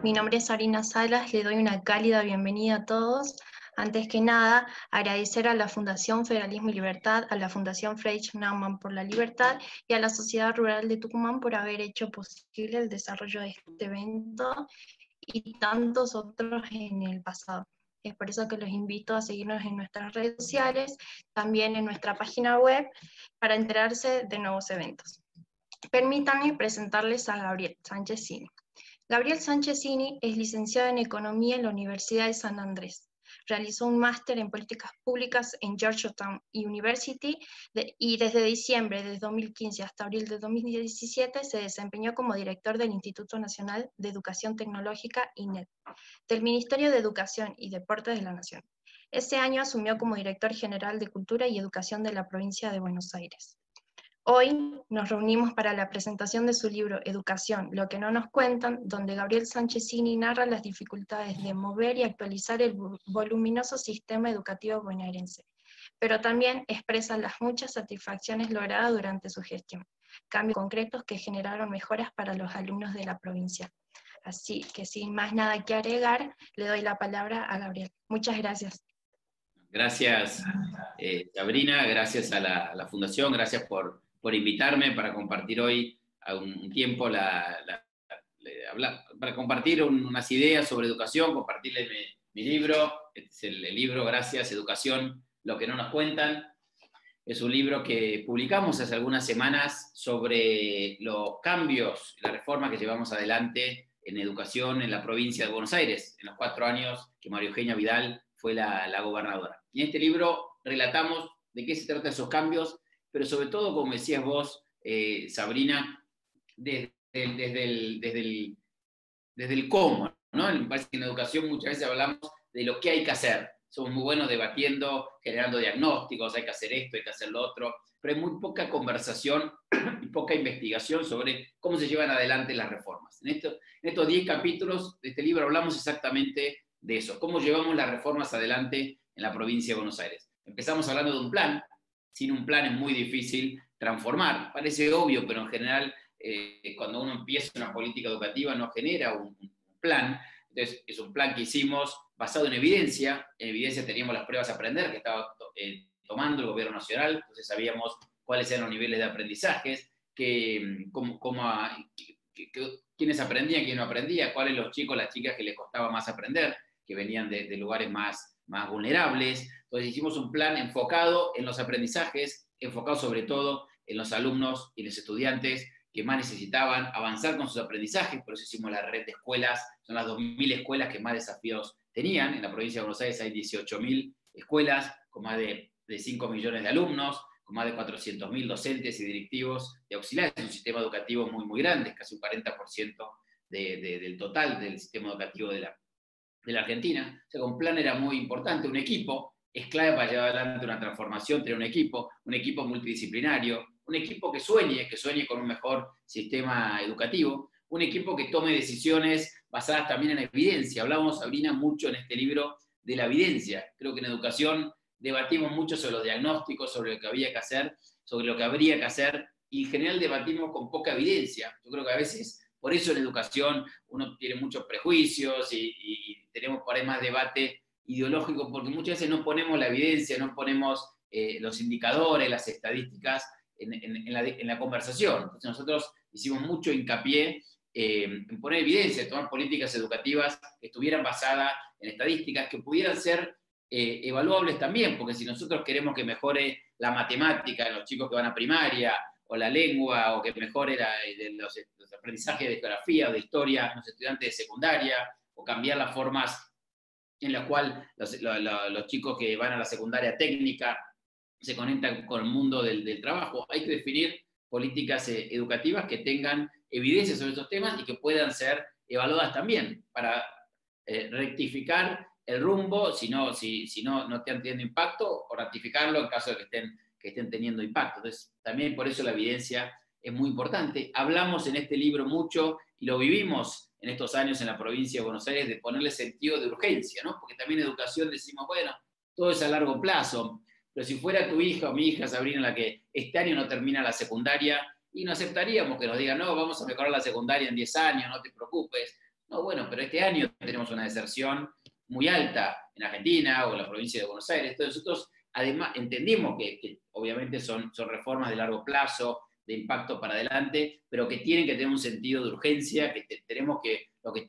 Mi nombre es Sarina Salas, le doy una cálida bienvenida a todos. Antes que nada, agradecer a la Fundación Federalismo y Libertad, a la Fundación Friedrich Naumann por la Libertad y a la Sociedad Rural de Tucumán por haber hecho posible el desarrollo de este evento y tantos otros en el pasado. Es por eso que los invito a seguirnos en nuestras redes sociales, también en nuestra página web, para enterarse de nuevos eventos. Permítanme presentarles a Gabriel Sánchez Cini. Gabriel Sánchez Cini es licenciado en Economía en la Universidad de San Andrés. Realizó un máster en Políticas Públicas en Georgetown University y desde diciembre de 2015 hasta abril de 2017 se desempeñó como director del Instituto Nacional de Educación Tecnológica, INED, del Ministerio de Educación y Deportes de la Nación. Ese año asumió como director general de Cultura y Educación de la provincia de Buenos Aires. Hoy nos reunimos para la presentación de su libro Educación, lo que no nos cuentan, donde Gabriel Sánchez Cini narra las dificultades de mover y actualizar el voluminoso sistema educativo bonaerense, pero también expresa las muchas satisfacciones logradas durante su gestión, cambios concretos que generaron mejoras para los alumnos de la provincia. Así que sin más nada que agregar, le doy la palabra a Gabriel. Muchas gracias. Gracias, Sabrina, gracias a la Fundación, gracias por invitarme para compartir hoy un tiempo, para compartir unas ideas sobre educación, compartirles mi libro. Este es el libro, gracias, Educación, lo que no nos cuentan. Es un libro que publicamos hace algunas semanas sobre los cambios, la reforma que llevamos adelante en educación en la provincia de Buenos Aires, en los 4 años que María Eugenia Vidal fue la gobernadora. Y en este libro relatamos de qué se tratan esos cambios, pero sobre todo, como decías vos, Sabrina, desde el cómo, ¿no? Me parece que en educación muchas veces hablamos de lo que hay que hacer. Somos muy buenos debatiendo, generando diagnósticos, hay que hacer esto, hay que hacer lo otro, pero hay muy poca conversación y poca investigación sobre cómo se llevan adelante las reformas. En estos 10 capítulos de este libro hablamos exactamente de eso, cómo llevamos las reformas adelante en la provincia de Buenos Aires. Empezamos hablando de un plan. Sin un plan es muy difícil transformar. Parece obvio, pero en general, cuando uno empieza una política educativa no genera un plan. Entonces, es un plan que hicimos basado en evidencia. En evidencia teníamos las pruebas a aprender que estaba tomando el gobierno nacional, entonces sabíamos cuáles eran los niveles de aprendizajes, quiénes aprendían, quién no aprendía, cuáles los chicos, las chicas que les costaba más aprender, que venían de lugares más vulnerables. Entonces hicimos un plan enfocado en los aprendizajes, enfocado sobre todo en los alumnos y los estudiantes que más necesitaban avanzar con sus aprendizajes. Por eso hicimos la red de escuelas, son las 2.000 escuelas que más desafíos tenían. En la provincia de Buenos Aires hay 18.000 escuelas con más de 5 millones de alumnos, con más de 400.000 docentes y directivos y auxiliares. Es un sistema educativo muy, muy grande, casi un 40% del total del sistema educativo de la Argentina. O sea, un plan era muy importante. Un equipo es clave para llevar adelante una transformación, tener un equipo multidisciplinario, un equipo que sueñe con un mejor sistema educativo, un equipo que tome decisiones basadas también en evidencia. Hablamos, Sabrina, mucho en este libro de la evidencia. Creo que en educación debatimos mucho sobre los diagnósticos, sobre lo que había que hacer, sobre lo que habría que hacer, y en general debatimos con poca evidencia. Yo creo que a veces, por eso en educación uno tiene muchos prejuicios y tenemos por ahí más debate ideológico, porque muchas veces no ponemos la evidencia, no ponemos los indicadores, las estadísticas en la conversación. Entonces nosotros hicimos mucho hincapié en poner evidencia, en tomar políticas educativas que estuvieran basadas en estadísticas, que pudieran ser evaluables también, porque si nosotros queremos que mejore la matemática en los chicos que van a primaria, o la lengua, o que mejore los aprendizajes de geografía o de historia en los estudiantes de secundaria, o cambiar las formas en las cuales los chicos que van a la secundaria técnica se conectan con el mundo del trabajo. Hay que definir políticas educativas que tengan evidencia sobre estos temas y que puedan ser evaluadas también para rectificar el rumbo si no están teniendo impacto, o ratificarlo en caso de que estén teniendo impacto. Entonces, también por eso la evidencia es muy importante. Hablamos en este libro mucho, y lo vivimos en estos años en la provincia de Buenos Aires, de ponerle sentido de urgencia, ¿no? Porque también en educación decimos, bueno, todo es a largo plazo, pero si fuera tu hija o mi hija, Sabrina, la que este año no termina la secundaria, y no aceptaríamos que nos digan, no, vamos a mejorar la secundaria en 10 años, no te preocupes. No, bueno, pero este año tenemos una deserción muy alta en Argentina o en la provincia de Buenos Aires. Entonces nosotros además entendimos que obviamente son reformas de largo plazo, de impacto para adelante, pero que tienen que tener un sentido de urgencia, que tenemos que, lo que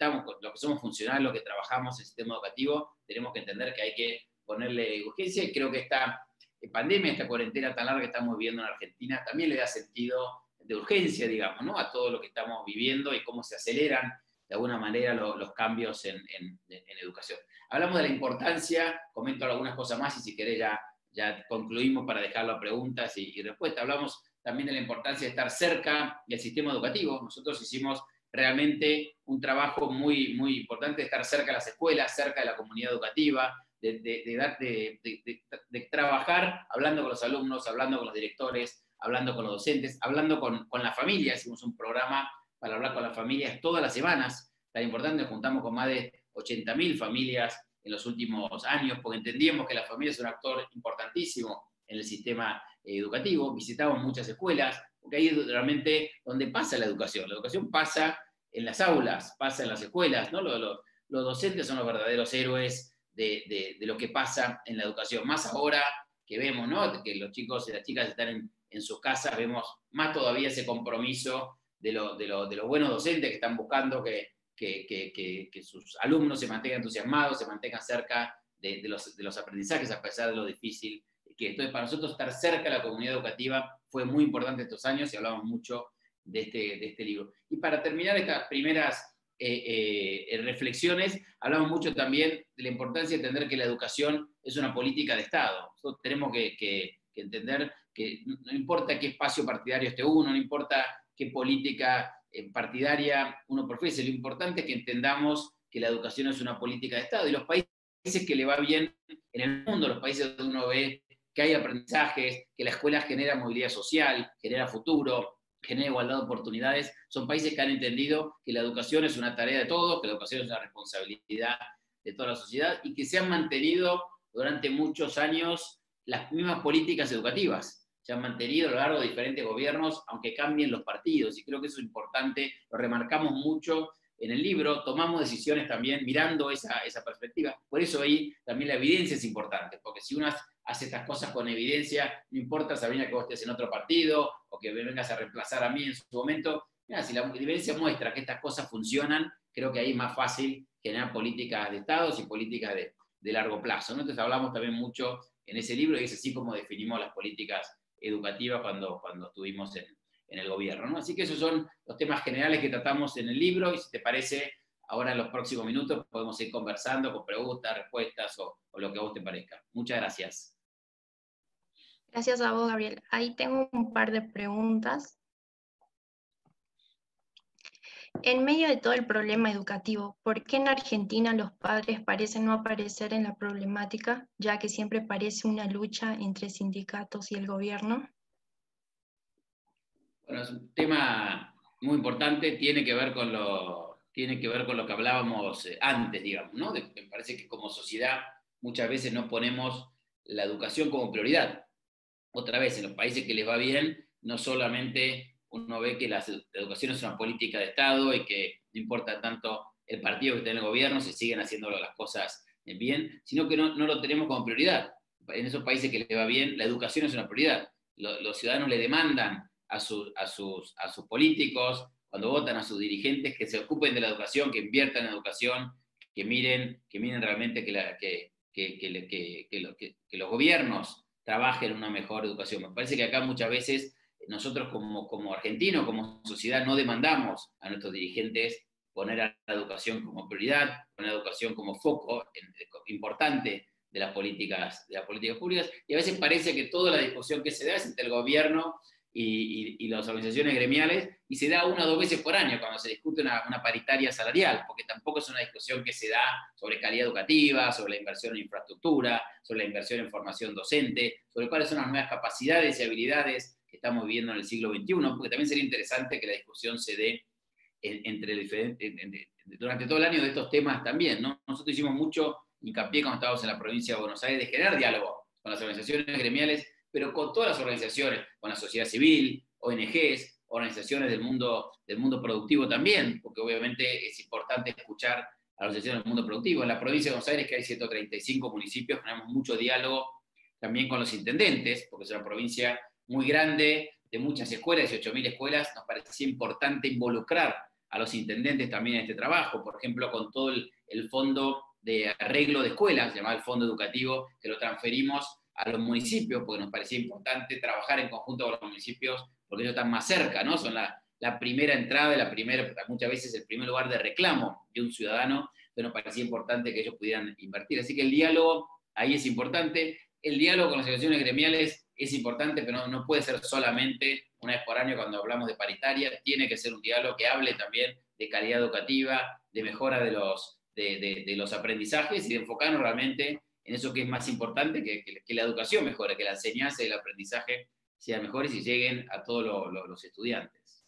somos funcionales, lo que trabajamos en el sistema educativo, tenemos que entender que hay que ponerle urgencia, y creo que esta pandemia, esta cuarentena tan larga que estamos viviendo en Argentina, también le da sentido de urgencia, digamos, ¿no? A todo lo que estamos viviendo y cómo se aceleran de alguna manera los cambios en educación. Hablamos de la importancia, comento algunas cosas más y si querés ya concluimos para dejarlo a preguntas y respuestas. Hablamos también de la importancia de estar cerca del sistema educativo. Nosotros hicimos realmente un trabajo muy, muy importante de estar cerca de las escuelas, cerca de la comunidad educativa, de trabajar hablando con los alumnos, hablando con los directores, hablando con los docentes, hablando con la familia. Hicimos un programa para hablar con las familias todas las semanas. Tan importante, nos juntamos con más de 80.000 familias en los últimos años, porque entendíamos que la familia es un actor importantísimo en el sistema educativo. Visitamos muchas escuelas, porque ahí es realmente donde pasa la educación. La educación pasa en las aulas, pasa en las escuelas, ¿no? Los docentes son los verdaderos héroes de lo que pasa en la educación. Más ahora que vemos, ¿no?, que los chicos y las chicas están en sus casas, vemos más todavía ese compromiso de los buenos docentes que están buscando que sus alumnos se mantengan entusiasmados, se mantengan cerca de los aprendizajes, a pesar de lo difícil que es. Entonces, para nosotros estar cerca de la comunidad educativa fue muy importante estos años y hablamos mucho de este libro. Y para terminar estas primeras reflexiones, hablamos mucho también de la importancia de entender que la educación es una política de Estado. Nosotros tenemos que entender que no importa qué espacio partidario esté uno, no importa qué política partidaria uno profese, lo importante es que entendamos que la educación es una política de Estado, y los países que le va bien en el mundo, los países donde uno ve que hay aprendizajes, que la escuela genera movilidad social, genera futuro, genera igualdad de oportunidades, son países que han entendido que la educación es una tarea de todos, que la educación es una responsabilidad de toda la sociedad, y que se han mantenido durante muchos años las mismas políticas educativas. Se han mantenido a lo largo de diferentes gobiernos, aunque cambien los partidos, y creo que eso es importante, lo remarcamos mucho en el libro, tomamos decisiones también mirando esa perspectiva. Por eso ahí también la evidencia es importante, porque si uno hace estas cosas con evidencia, no importa, Sabrina, que vos estés en otro partido o que me vengas a reemplazar a mí en su momento, mira, si la evidencia muestra que estas cosas funcionan, creo que ahí es más fácil generar políticas de Estados y políticas de largo plazo, ¿no? Entonces hablamos también mucho en ese libro, y es así como definimos las políticas educativas cuando estuvimos en el gobierno, ¿no? Así que esos son los temas generales que tratamos en el libro, y si te parece, ahora en los próximos minutos podemos ir conversando con preguntas, respuestas o lo que a vos te parezca. Muchas gracias. Gracias a vos, Gabriel. Ahí tengo un par de preguntas. En medio de todo el problema educativo, ¿por qué en Argentina los padres parecen no aparecer en la problemática, ya que siempre parece una lucha entre sindicatos y el gobierno? Bueno, es un tema muy importante, tiene que ver con lo que hablábamos antes, digamos, ¿no? Me parece que como sociedad muchas veces no ponemos la educación como prioridad. Otra vez, en los países que les va bien, no solamente uno ve que la educación es una política de Estado y que no importa tanto el partido que esté en el gobierno, se siguen haciendo las cosas bien, sino que no lo tenemos como prioridad. En esos países que les va bien, la educación es una prioridad. Los ciudadanos le demandan a sus políticos, cuando votan a sus dirigentes, que se ocupen de la educación, que inviertan en educación, que miren realmente que los gobiernos trabajen en una mejor educación. Me parece que acá muchas veces nosotros como argentinos, como sociedad, no demandamos a nuestros dirigentes poner a la educación como prioridad, poner a la educación como foco importante de las políticas públicas, y a veces parece que toda la discusión que se da es entre el gobierno y las organizaciones gremiales, y se da 1 o 2 veces por año cuando se discute una paritaria salarial, porque tampoco es una discusión que se da sobre calidad educativa, sobre la inversión en infraestructura, sobre la inversión en formación docente, sobre cuáles son las nuevas capacidades y habilidades que estamos viviendo en el siglo XXI, porque también sería interesante que la discusión se dé durante todo el año de estos temas también, ¿no? Nosotros hicimos mucho hincapié cuando estábamos en la provincia de Buenos Aires de generar diálogo con las organizaciones gremiales, pero con todas las organizaciones, con la sociedad civil, ONGs, organizaciones del mundo productivo también, porque obviamente es importante escuchar a las organizaciones del mundo productivo. En la provincia de Buenos Aires, que hay 135 municipios, tenemos mucho diálogo también con los intendentes, porque es una provincia muy grande, de muchas escuelas, 18.000 escuelas. Nos parecía importante involucrar a los intendentes también en este trabajo, por ejemplo, con todo el fondo de arreglo de escuelas, llamado el fondo educativo, que lo transferimos a los municipios, porque nos parecía importante trabajar en conjunto con los municipios, porque ellos están más cerca, ¿no? Son la primera entrada, muchas veces el primer lugar de reclamo de un ciudadano, entonces nos parecía importante que ellos pudieran invertir. Así que el diálogo ahí es importante. El diálogo con las asociaciones gremiales es importante, pero no puede ser solamente una vez por año cuando hablamos de paritaria, tiene que ser un diálogo que hable también de calidad educativa, de mejora de los aprendizajes y de enfocarnos realmente en eso que es más importante, que la educación mejore, que la enseñanza y el aprendizaje sean mejores y lleguen a todos los estudiantes.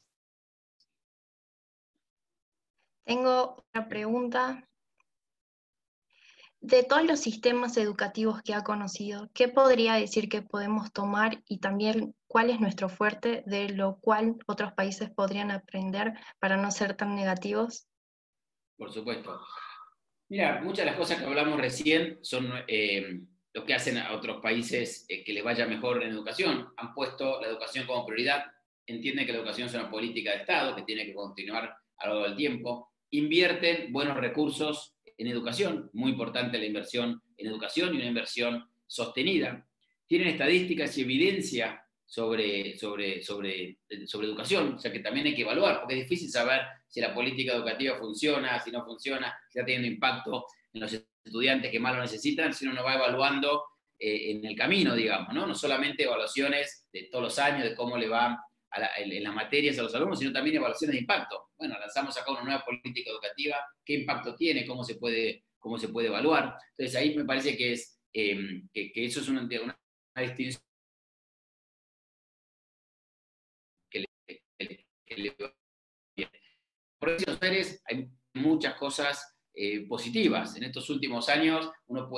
Tengo una pregunta. De todos los sistemas educativos que ha conocido, ¿qué podría decir que podemos tomar y también cuál es nuestro fuerte, de lo cual otros países podrían aprender para no ser tan negativos? Por supuesto. Mira, muchas de las cosas que hablamos recién son lo que hacen a otros países que les vaya mejor en educación. Han puesto la educación como prioridad, entienden que la educación es una política de Estado que tiene que continuar a lo largo del tiempo, invierten buenos recursos en educación, muy importante la inversión en educación y una inversión sostenida. Tienen estadísticas y evidencia sobre educación, o sea que también hay que evaluar, porque es difícil saber si la política educativa funciona, si no funciona, si está teniendo impacto en los estudiantes que más lo necesitan, si uno no va evaluando en el camino, digamos, ¿no? No solamente evaluaciones de todos los años, de cómo le va en las materias a los alumnos, sino también evaluaciones de impacto. Bueno, lanzamos acá una nueva política educativa, qué impacto tiene, cómo se puede evaluar. Entonces ahí me parece que eso es una distinción que le va bien. Por eso en Buenos Aires hay muchas cosas positivas. En estos últimos años yo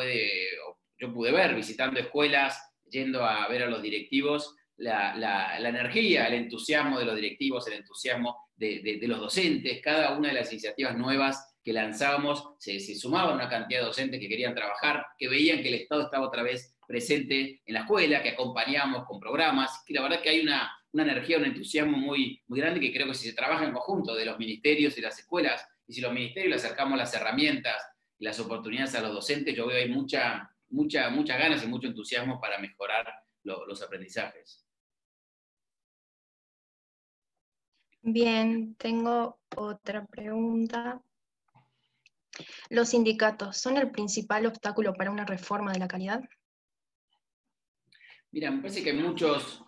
pude ver, visitando escuelas, yendo a ver a los directivos, la energía, el entusiasmo de los directivos, el entusiasmo de los docentes. Cada una de las iniciativas nuevas que lanzábamos se sumaba una cantidad de docentes que querían trabajar, que veían que el Estado estaba otra vez presente en la escuela, que acompañábamos con programas, que la verdad que hay una energía, un entusiasmo muy, muy grande, que creo que si se trabaja en conjunto de los ministerios y las escuelas, y si los ministerios le acercamos las herramientas y las oportunidades a los docentes, yo veo ahí muchas ganas y mucho entusiasmo para mejorar los aprendizajes. Bien, tengo otra pregunta. ¿Los sindicatos son el principal obstáculo para una reforma de la calidad? Mira, me parece que hay muchos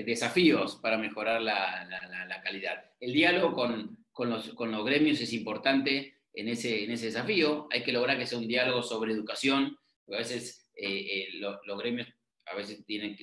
desafíos para mejorar la calidad. El diálogo con los gremios es importante en ese desafío. Hay que lograr que sea un diálogo sobre educación, porque a veces los gremios a veces tienen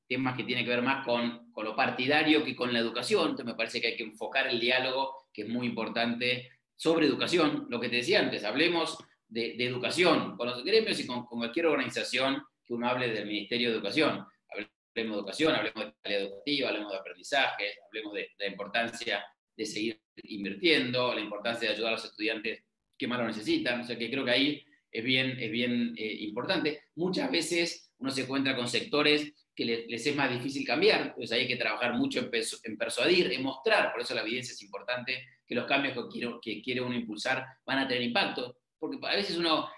temas que tienen que ver más con lo partidario que con la educación. Entonces me parece que hay que enfocar el diálogo, que es muy importante, sobre educación. Lo que te decía antes, hablemos de educación, con los gremios y con cualquier organización que uno hable del Ministerio de Educación. Hablemos de educación, hablemos de calidad educativa, hablemos de aprendizaje, hablemos de la importancia de seguir invirtiendo, la importancia de ayudar a los estudiantes que más lo necesitan. O sea que creo que ahí es bien importante. Muchas veces uno se encuentra con sectores que les es más difícil cambiar, entonces hay que trabajar mucho en persuadir, en mostrar, por eso la evidencia es importante, que los cambios que quiere uno impulsar van a tener impacto, porque a veces uno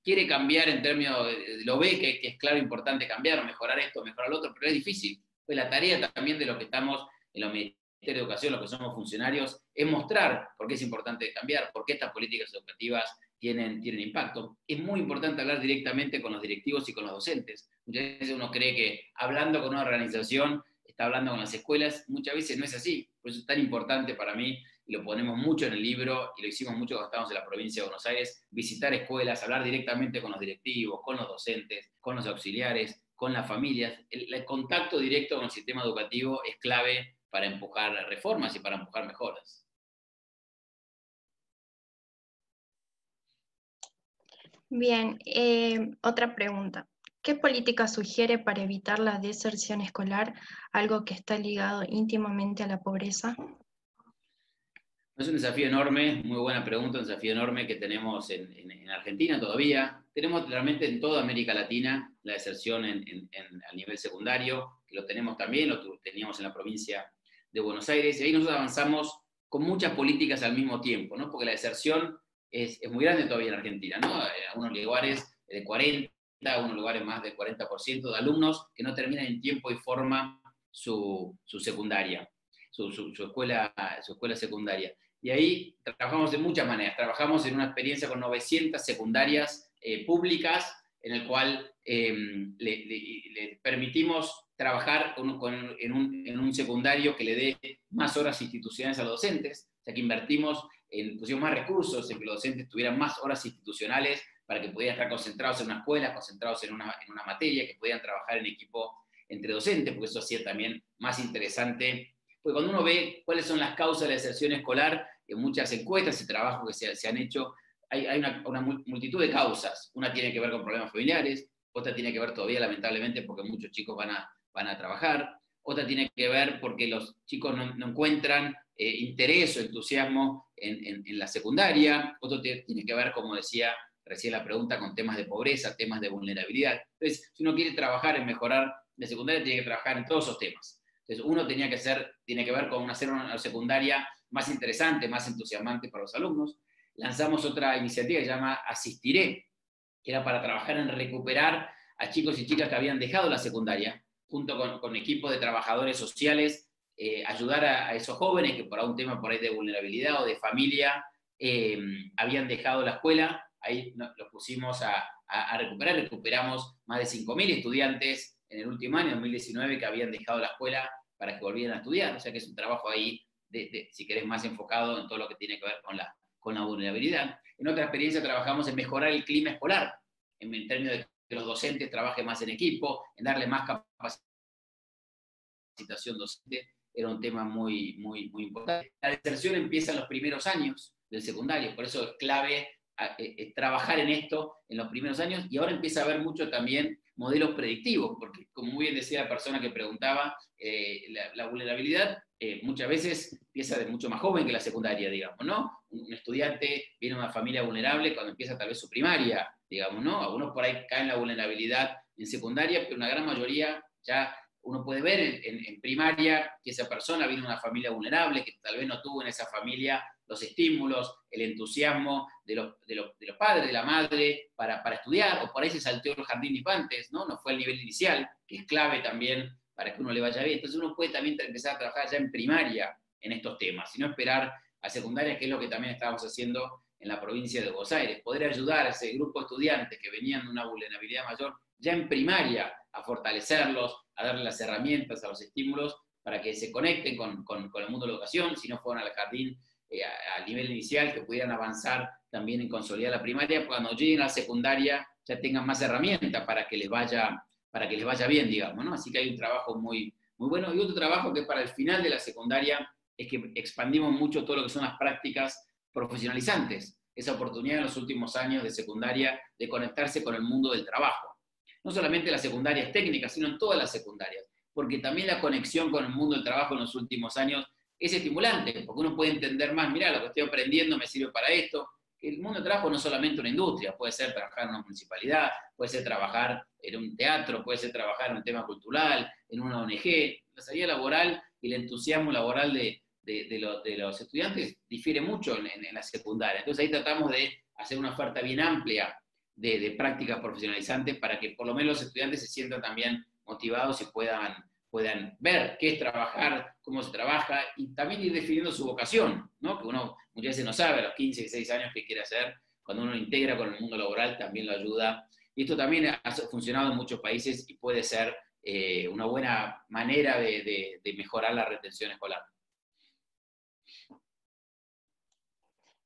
quiere cambiar en términos, lo ve que es claro, importante cambiar, mejorar esto, mejorar lo otro, pero es difícil. Pues la tarea también de los que estamos en los ministerios de educación, los que somos funcionarios, es mostrar por qué es importante cambiar, por qué estas políticas educativas tienen impacto. Es muy importante hablar directamente con los directivos y con los docentes. Muchas veces uno cree que hablando con una organización está hablando con las escuelas, muchas veces no es así. Por eso es tan importante para mí, y lo ponemos mucho en el libro, y lo hicimos mucho cuando estábamos en la provincia de Buenos Aires, visitar escuelas, hablar directamente con los directivos, con los docentes, con los auxiliares, con las familias. El contacto directo con el sistema educativo es clave para empujar reformas y para empujar mejoras. Bien, otra pregunta. ¿Qué política sugiere para evitar la deserción escolar, algo que está ligado íntimamente a la pobreza? Es un desafío enorme, muy buena pregunta, un desafío enorme que tenemos en Argentina todavía. Tenemos realmente en toda América Latina la deserción a nivel secundario, que lo tenemos también, teníamos en la provincia de Buenos Aires, y ahí nosotros avanzamos con muchas políticas al mismo tiempo, ¿no? Porque la deserción es muy grande todavía en Argentina, ¿no? En algunos lugares de 40, en algunos lugares más del 40% de alumnos que no terminan en tiempo y forma su secundaria, su escuela secundaria. Y ahí trabajamos de muchas maneras. Trabajamos en una experiencia con 900 secundarias públicas, en el cual le permitimos trabajar en un secundario que le dé más horas institucionales a los docentes, o sea que pusimos más recursos en que los docentes tuvieran más horas institucionales para que pudieran estar concentrados en una escuela, concentrados en una materia, que pudieran trabajar en equipo entre docentes, porque eso hacía también más interesante. Porque cuando uno ve cuáles son las causas de la deserción escolar, en muchas encuestas y trabajos que se han hecho, hay una multitud de causas. Una tiene que ver con problemas familiares, otra tiene que ver todavía, lamentablemente, porque muchos chicos van a trabajar, otra tiene que ver porque los chicos no encuentran interés o entusiasmo en la secundaria, otro tiene que ver, como decía recién la pregunta, con temas de pobreza, temas de vulnerabilidad. Entonces, si uno quiere trabajar en mejorar la secundaria, tiene que trabajar en todos esos temas. Entonces, uno tiene que ver con hacer una secundaria más interesante, más entusiasmante para los alumnos. Lanzamos otra iniciativa que se llama Asistiré, que era para trabajar en recuperar a chicos y chicas que habían dejado la secundaria, junto con equipos de trabajadores sociales, ayudar a esos jóvenes que por un tema por ahí de vulnerabilidad o de familia habían dejado la escuela. Ahí los pusimos a recuperar. Recuperamos más de 5.000 estudiantes en el último año, 2019, que habían dejado la escuela para que volvieran a estudiar. O sea que es un trabajo ahí, si querés, más enfocado en todo lo que tiene que ver con la vulnerabilidad. En otra experiencia trabajamos en mejorar el clima escolar, en términos de que los docentes trabajen más en equipo, en darle más capacitación docente. Era un tema muy, muy, muy importante. La deserción empieza en los primeros años del secundario, por eso es clave trabajar en esto en los primeros años, y ahora empieza a haber mucho también modelos predictivos, porque como muy bien decía la persona que preguntaba, la vulnerabilidad muchas veces empieza de mucho más joven que la secundaria, digamos, ¿no? Un estudiante viene de una familia vulnerable cuando empieza tal vez su primaria, digamos, ¿no? Algunos por ahí caen en la vulnerabilidad en secundaria, pero una gran mayoría ya uno puede ver en primaria que esa persona viene de una familia vulnerable, que tal vez no tuvo en esa familia los estímulos, el entusiasmo de los padres, de la madre, para estudiar, o por ahí se salteó el jardín de infantes, ¿no? No fue el nivel inicial, que es clave también para que uno le vaya bien. Entonces uno puede también empezar a trabajar ya en primaria en estos temas, y no esperar a secundaria, que es lo que también estábamos haciendo en la provincia de Buenos Aires, poder ayudar a ese grupo de estudiantes que venían de una vulnerabilidad mayor ya en primaria, a fortalecerlos, a darles las herramientas, a los estímulos, para que se conecten con el mundo de la educación, si no fueron al jardín a nivel inicial, que pudieran avanzar también en consolidar la primaria, cuando lleguen a la secundaria ya tengan más herramientas para que les vaya bien, digamos, ¿no? Así que hay un trabajo muy, muy bueno. Y otro trabajo que para el final de la secundaria es que expandimos mucho todo lo que son las prácticas profesionalizantes, esa oportunidad en los últimos años de secundaria de conectarse con el mundo del trabajo. No solamente las secundarias técnicas, sino en todas las secundarias, porque también la conexión con el mundo del trabajo en los últimos años es estimulante, porque uno puede entender más, mira, lo que estoy aprendiendo me sirve para esto. El mundo del trabajo no es solamente una industria, puede ser trabajar en una municipalidad, puede ser trabajar en un teatro, puede ser trabajar en un tema cultural, en una ONG. La salida laboral y el entusiasmo laboral de los estudiantes difiere mucho en la secundaria. Entonces ahí tratamos de hacer una oferta bien amplia de prácticas profesionalizantes para que por lo menos los estudiantes se sientan también motivados y puedan ver qué es trabajar, cómo se trabaja, y también ir definiendo su vocación, ¿no? Que uno muchas veces no sabe a los 15, 16 años qué quiere hacer. Cuando uno integra con el mundo laboral también lo ayuda. Y esto también ha funcionado en muchos países y puede ser una buena manera de mejorar la retención escolar.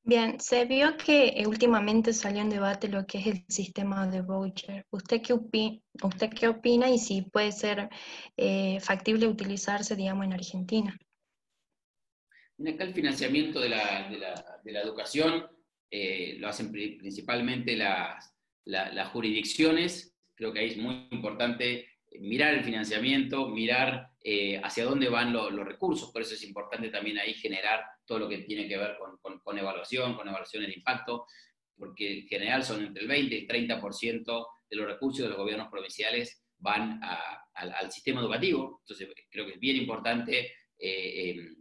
Bien, se vio que últimamente salió en debate lo que es el sistema de voucher. ¿Usted qué opina y si puede ser factible utilizarse, digamos, en Argentina? Acá el financiamiento de la educación lo hacen principalmente las jurisdicciones, que creo que ahí es muy importante mirar el financiamiento, mirar hacia dónde van los recursos, por eso es importante también ahí generar todo lo que tiene que ver con evaluaciones de impacto, porque en general son entre el 20 y el 30% de los recursos de los gobiernos provinciales van al sistema educativo, entonces creo que es bien importante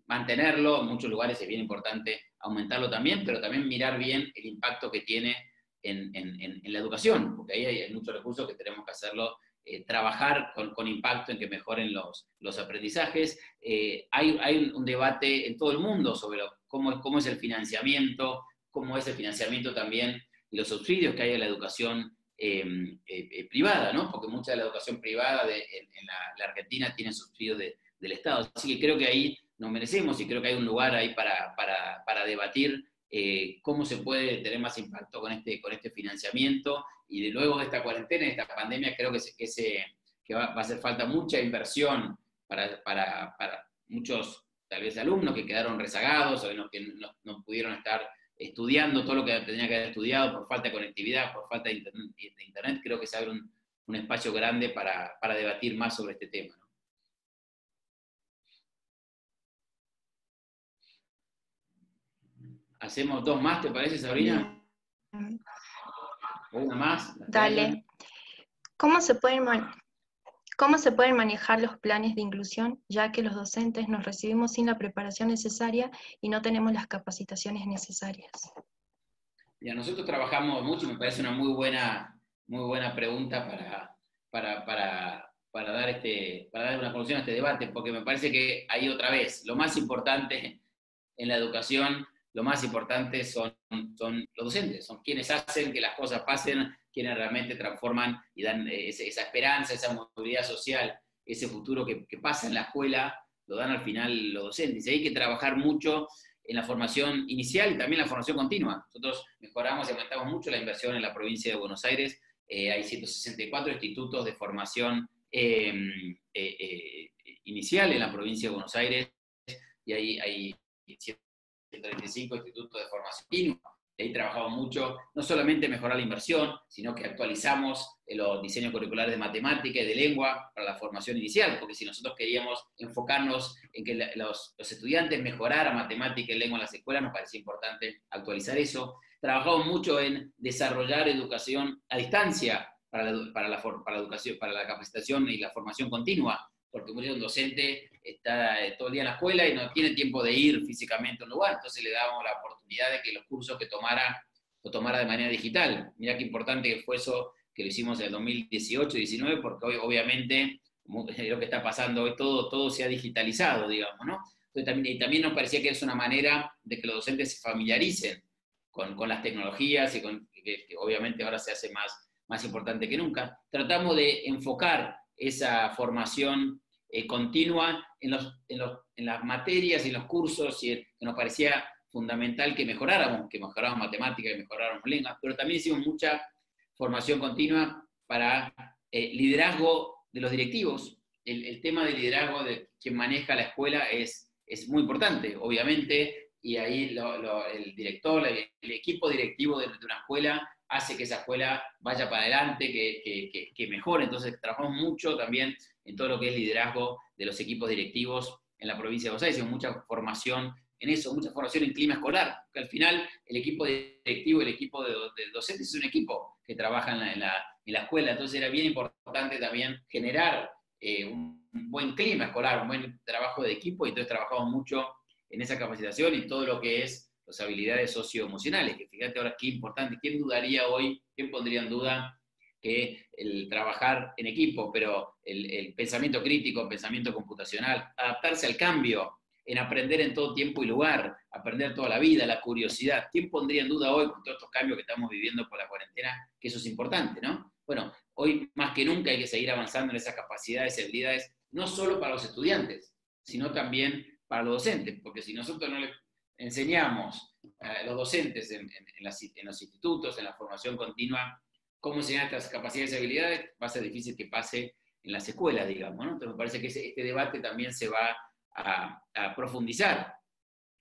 mantenerlo, en muchos lugares es bien importante aumentarlo también, pero también mirar bien el impacto que tiene en la educación, porque ahí hay muchos recursos que tenemos que hacerlo, trabajar con impacto en que mejoren los aprendizajes. Hay un debate en todo el mundo sobre cómo es el financiamiento, cómo es el financiamiento también y los subsidios que hay en la educación privada, ¿no? Porque mucha de la educación privada en la Argentina tiene subsidios del Estado. Así que creo que ahí nos merecemos y creo que hay un lugar ahí para debatir cómo se puede tener más impacto con este financiamiento. Y de luego de esta cuarentena, de esta pandemia, creo que va a hacer falta mucha inversión para muchos, tal vez, alumnos que quedaron rezagados o que no pudieron estar estudiando todo lo que tenía que haber estudiado por falta de conectividad, por falta de internet. Creo que se abre un espacio grande para debatir más sobre este tema, ¿no? ¿Hacemos dos más, te parece, Sabrina? Bien. ¿O una más? Dale. ¿Cómo se pueden manejar los planes de inclusión, ya que los docentes nos recibimos sin la preparación necesaria y no tenemos las capacitaciones necesarias? Ya, nosotros trabajamos mucho y me parece una muy buena pregunta para dar una conclusión a este debate, porque me parece que ahí otra vez, lo más importante en la educación, lo más importante son los docentes, son quienes hacen que las cosas pasen, quienes realmente transforman y dan esa esperanza, esa movilidad social, ese futuro que pasa en la escuela, lo dan al final los docentes. Y hay que trabajar mucho en la formación inicial y también en la formación continua. Nosotros mejoramos y aumentamos mucho la inversión en la provincia de Buenos Aires. Hay 164 institutos de formación inicial en la provincia de Buenos Aires y hay 135 institutos de formación continua. Ahí trabajamos mucho, no solamente mejorar la inversión, sino que actualizamos los diseños curriculares de matemática y de lengua para la formación inicial, porque si nosotros queríamos enfocarnos en que los estudiantes mejoraran matemática y lengua en las escuelas, nos parecía importante actualizar eso. Trabajamos mucho en desarrollar educación a distancia para la capacitación y la formación continua, porque un docente está todo el día en la escuela y no tiene tiempo de ir físicamente a un lugar, entonces le damos la oportunidad de que los cursos que lo tomara de manera digital. Mirá qué importante que fue eso, que lo hicimos en el 2018-19, porque hoy obviamente lo que está pasando hoy, todo se ha digitalizado, digamos, ¿no? Entonces, también nos parecía que es una manera de que los docentes se familiaricen con las tecnologías y que obviamente ahora se hace más importante que nunca. Tratamos de enfocar esa formación continua en las materias y en los cursos que nos parecía fundamental que mejoráramos matemáticas, que mejoráramos lenguas, pero también hicimos mucha formación continua para liderazgo de los directivos. El tema del liderazgo de quien maneja la escuela es muy importante, obviamente, y ahí el director, el equipo directivo de una escuela hace que esa escuela vaya para adelante, que mejore. Entonces trabajamos mucho también en todo lo que es liderazgo de los equipos directivos en la provincia de Buenos Aires, mucha formación en eso, mucha formación en clima escolar, que al final el equipo directivo, el equipo de docentes es un equipo que trabaja en la escuela, entonces era bien importante también generar un buen clima escolar, un buen trabajo de equipo, y entonces trabajamos mucho en esa capacitación y todo lo que es las habilidades socioemocionales, que fíjate ahora qué importante, ¿quién dudaría hoy, quién pondría en duda que el trabajar en equipo, pero el pensamiento crítico, el pensamiento computacional, adaptarse al cambio, en aprender en todo tiempo y lugar, aprender toda la vida, la curiosidad, ¿quién pondría en duda hoy, con todos estos cambios que estamos viviendo por la cuarentena, que eso es importante, ¿no? Bueno, hoy más que nunca hay que seguir avanzando en esas capacidades y habilidades, no solo para los estudiantes, sino también para los docentes, porque si nosotros no les enseñamos a los docentes en los institutos, en la formación continua, cómo enseñar estas capacidades y habilidades, va a ser difícil que pase en las escuelas, digamos, ¿no? Entonces me parece que este debate también se va a profundizar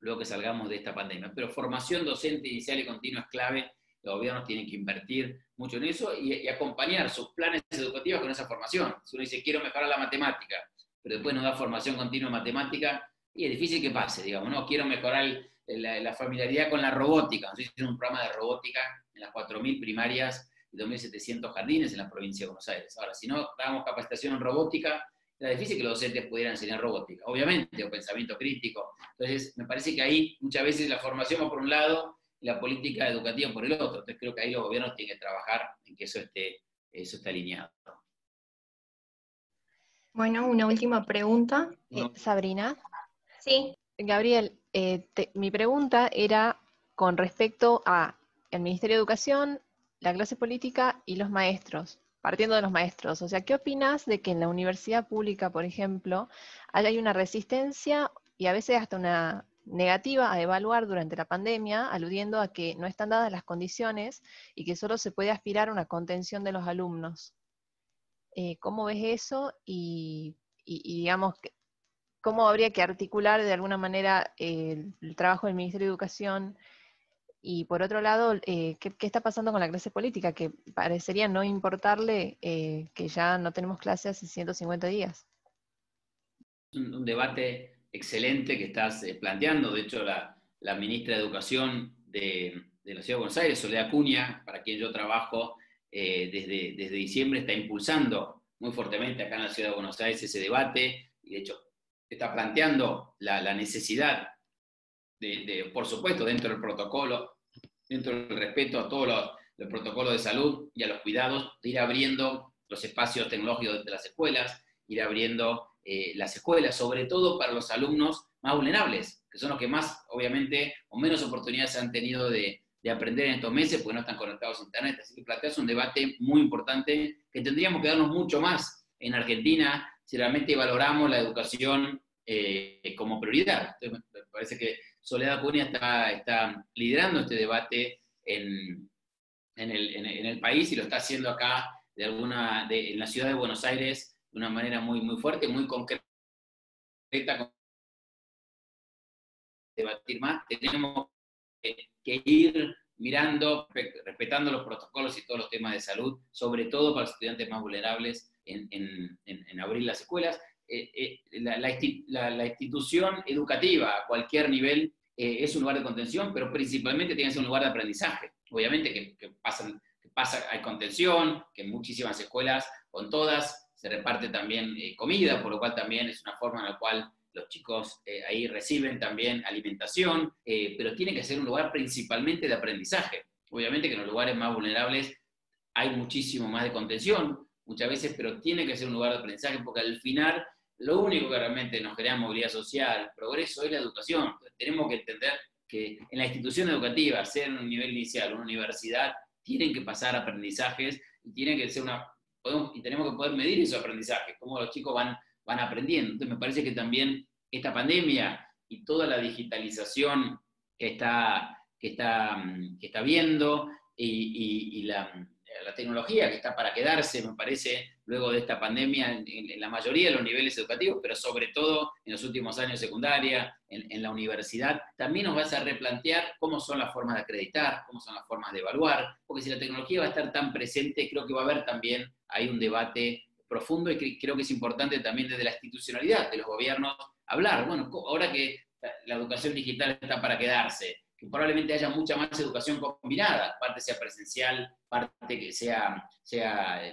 luego que salgamos de esta pandemia. Pero formación docente inicial y continua es clave los gobiernos tienen que invertir mucho en eso y acompañar sus planes educativos con esa formación. Si uno dice, quiero mejorar la matemática, pero después no da formación continua en matemática, y es difícil que pase, digamos, no, quiero mejorar la familiaridad con la robótica. Nosotros hicimos un programa de robótica en las 4.000 primarias y 2.700 jardines en la provincia de Buenos Aires. Ahora, si no dábamos capacitación en robótica, era difícil que los docentes pudieran enseñar robótica, obviamente, o pensamiento crítico. Entonces, me parece que ahí muchas veces la formación va por un lado y la política educativa por el otro. Entonces, creo que ahí los gobiernos tienen que trabajar en que eso esté alineado. Bueno, una última pregunta. Sabrina. Sí. Gabriel, mi pregunta era con respecto a el Ministerio de Educación, la clase política y los maestros, partiendo de los maestros. O sea, ¿qué opinas de que en la universidad pública, por ejemplo, hay una resistencia y a veces hasta una negativa a evaluar durante la pandemia, aludiendo a que no están dadas las condiciones y que solo se puede aspirar a una contención de los alumnos? ¿Cómo ves eso? Y digamos, ¿cómo habría que articular de alguna manera el trabajo del Ministerio de Educación? Y por otro lado, ¿qué está pasando con la clase política? Que parecería no importarle que ya no tenemos clases hace 150 días. Un debate excelente que estás planteando. De hecho, la ministra de Educación de la Ciudad de Buenos Aires, Soledad Cunha, para quien yo trabajo desde diciembre, está impulsando muy fuertemente acá en la Ciudad de Buenos Aires ese debate, y de hecho está planteando la necesidad de, por supuesto, dentro del protocolo, dentro del respeto a todos los protocolos de salud y a los cuidados, de ir abriendo los espacios tecnológicos de las escuelas, ir abriendo las escuelas, sobre todo para los alumnos más vulnerables, que son los que más, obviamente, o menos oportunidades han tenido de aprender en estos meses, porque no están conectados a Internet. Así que planteas un debate muy importante que tendríamos que darnos mucho más en Argentina si realmente valoramos la educación como prioridad. Entonces, me parece que Soledad Cunha está liderando este debate en el país, y lo está haciendo acá en la ciudad de Buenos Aires de una manera muy, muy fuerte, muy concreta. Debatir más, tenemos que ir mirando, respetando los protocolos y todos los temas de salud, sobre todo para los estudiantes más vulnerables, en abrir las escuelas. La institución educativa a cualquier nivel es un lugar de contención, pero principalmente tiene que ser un lugar de aprendizaje. Obviamente que hay contención, que en muchísimas escuelas, con todas, se reparte también comida, por lo cual también es una forma en la cual los chicos ahí reciben también alimentación, pero tiene que ser un lugar principalmente de aprendizaje. Obviamente que en los lugares más vulnerables hay muchísimo más de contención, muchas veces, pero tiene que ser un lugar de aprendizaje, porque al final lo único que realmente nos genera movilidad social, progreso, es la educación. Entonces, tenemos que entender que en la institución educativa, sea en un nivel inicial, una universidad, tienen que pasar aprendizajes y tenemos que poder medir esos aprendizajes, cómo los chicos van aprendiendo. Entonces me parece que también esta pandemia y toda la digitalización que está viendo y la tecnología que está para quedarse, me parece, luego de esta pandemia en la mayoría de los niveles educativos, pero sobre todo en los últimos años de secundaria, en la universidad, también nos va a hacer replantear cómo son las formas de acreditar, cómo son las formas de evaluar, porque si la tecnología va a estar tan presente, creo que va a haber también ahí un debate profundo, y creo que es importante también desde la institucionalidad de los gobiernos hablar. Bueno, ahora que la educación digital está para quedarse, que probablemente haya mucha más educación combinada, parte sea presencial, parte que sea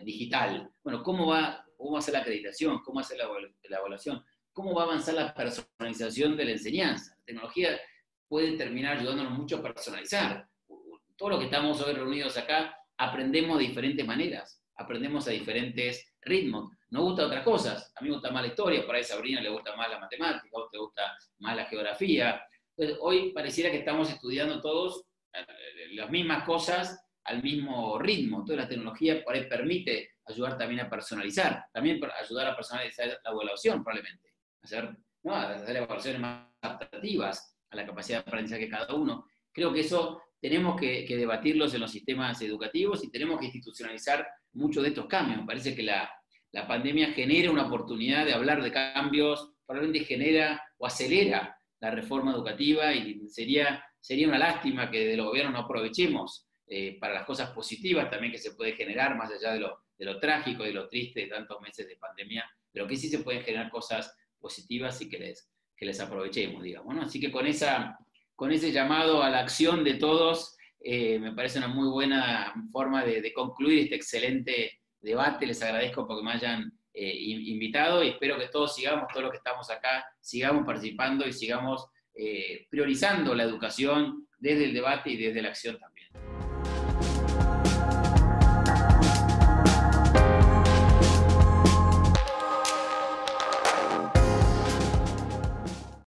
digital. Bueno, ¿cómo va a ser la acreditación? ¿Cómo va a ser la evaluación? ¿Cómo va a avanzar la personalización de la enseñanza? La tecnología puede terminar ayudándonos mucho a personalizar. Todo lo que estamos hoy reunidos acá, aprendemos de diferentes maneras, aprendemos a diferentes ritmos. Nos gustan otras cosas. A mí me gusta más la historia, por ahí a Sabrina le gusta más la matemática, a vos te gusta más la geografía. Entonces, hoy pareciera que estamos estudiando todos las mismas cosas al mismo ritmo. Entonces, la tecnología por ahí permite ayudar también a personalizar, también ayudar a personalizar la evaluación, probablemente. Hacer evaluaciones más adaptativas a la capacidad de aprendizaje de cada uno. Creo que eso tenemos que debatirlos en los sistemas educativos, y tenemos que institucionalizar muchos de estos cambios. Me parece que la pandemia genera una oportunidad de hablar de cambios, probablemente genera o acelera la reforma educativa, y sería una lástima que de los gobiernos no aprovechemos para las cosas positivas también que se puede generar, más allá de lo trágico y lo triste de tantos meses de pandemia, pero que sí se pueden generar cosas positivas y que les aprovechemos, digamos, ¿no? Así que con ese llamado a la acción de todos, me parece una muy buena forma de concluir este excelente debate. Les agradezco porque me hayan invitado y espero que todos los que estamos acá, sigamos participando y sigamos priorizando la educación desde el debate y desde la acción también.